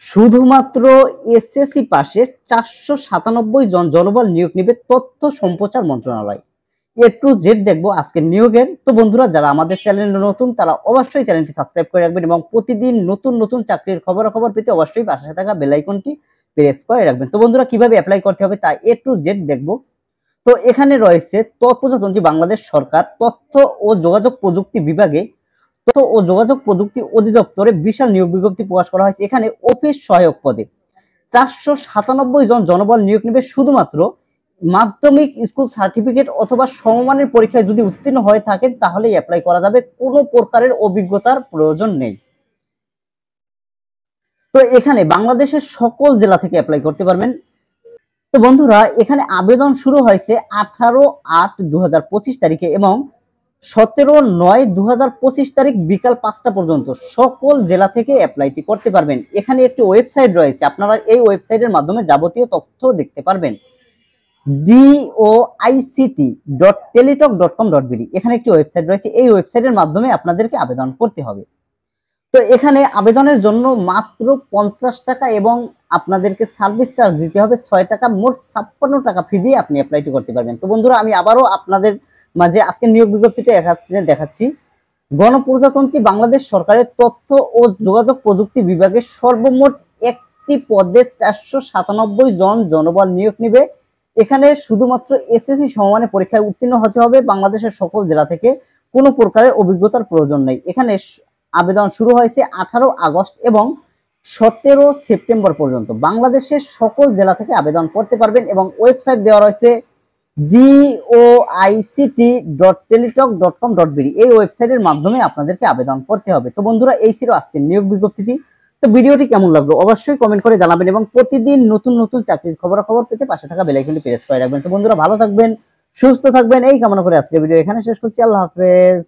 শুধুমাত্র এসএসসি পাশে 497 জন জনবল নিয়োগ নেবে তথ্য সম্প্রচার মন্ত্রণালয়। এ টু জেড দেখবো আজকে নিয়োগের। তো বন্ধুরা, যারা আমাদের চ্যানেলে নতুন তারা অবশ্যই চ্যানেলটি সাবস্ক্রাইব করে রাখবেন এবং প্রতিদিন নতুন নতুন চাকরির খবর পেতে অবশ্যই পাশে থাকা বেল আইকনটি প্রেস করে রাখবেন। তো বন্ধুরা, কিভাবে অ্যাপ্লাই করতে হবে তা এ টু জেড দেখবো। তো এখানে রয়েছে তৎপ্রজাতন্ত্রী বাংলাদেশ সরকার তথ্য ও যোগাযোগ প্রযুক্তি বিভাগে তথ্য ও যোগাযোগ প্রযুক্তি অধিদপ্তরে বিশাল নিয়োগ বিজ্ঞপ্তি প্রকাশ করা হয়েছে। এখানে অফিস সহায়ক পদে 497 জন জনবল নিয়োগ নেবে। শুধুমাত্র মাধ্যমিক স্কুল সার্টিফিকেট অথবা সমমানের পরীক্ষায় যদি উত্তীর্ণ হয়ে থাকেন তাহলেই অ্যাপ্লাই করা যাবে, কোনো প্রকারের অভিজ্ঞতার প্রয়োজন নেই। তো এখানে বাংলাদেশের সকল জেলা থেকে অ্যাপ্লাই করতে পারবেন। তো বন্ধুরা, এখানে আবেদন শুরু হয়েছে 18/8/2025 তারিখে এবং 17/9/2025 তারিখ বিকাল 5টা পর্যন্ত সকল জেলা থেকে অ্যাপ্লাইটি করতে পারবেন। এখানে একটি ওয়েবসাইট রয়েছে, আপনারা এই ওয়েবসাইটের মাধ্যমে যাবতীয় তথ্য দেখতে পারবেন। doict.teletalk.com.bd এখানে একটি ওয়েবসাইট রয়েছে, এই ওয়েবসাইটের মাধ্যমে আপনাদেরকে আবেদন করতে হবে। তো এখানে আবেদনের জন্য মাত্র 50 টাকা এবং আপনাদেরকে সার্ভিস চার্জ দিতে হবে 6 টাকা, মোট 56 টাকা ফি দিয়ে আপনি অ্যাপ্লাইটি করতে পারবেন। তো বন্ধুরা, আমি আবারও আপনাদের মাঝে আজকে নিয়োগ বিজ্ঞপ্তিটা দেখাচ্ছি। গণপ্রজাতন্ত্রী বাংলাদেশ সরকারের তথ্য ও যোগাযোগ প্রযুক্তি বিভাগে সর্বমোট একটি পদে 497 জন জনবল নিয়োগ নেবে। এখানে শুধুমাত্র এসএসসি সমমানের পরীক্ষায় উত্তীর্ণ হতে হবে। বাংলাদেশের সকল জেলা থেকে, কোনো প্রকারের অভিজ্ঞতার প্রয়োজন নেই। এখানে আবেদন শুরু হয়েছে 18 আগস্ট এবং 17 সেপ্টেম্বর পর্যন্ত। বাংলাদেশের সকল জেলা থেকে আবেদন করতে পারবেন এবং ওয়েবসাইট দেওয়া রয়েছে doict.teletalk.com.bd এই ওয়েবসাইটের মাধ্যমে আপনাদেরকে আবেদন করতে হবে। তো বন্ধুরা, এই ছিল আজকের নিয়োগ বিজ্ঞপ্তিটি। তো ভিডিওটি কেমন লাগলো অবশ্যই কমেন্ট করে জানাবেন এবং প্রতিদিন নতুন নতুন চাকরির খবর পেতে পাশে থাকা বেল আইকনটি প্রেস করে রাখবেন। তো বন্ধুরা, ভালো থাকবেন, সুস্থ থাকবেন এই কামনা করে আজকের ভিডিও এখানে শেষ করছি। আল্লাহ হাফেজ।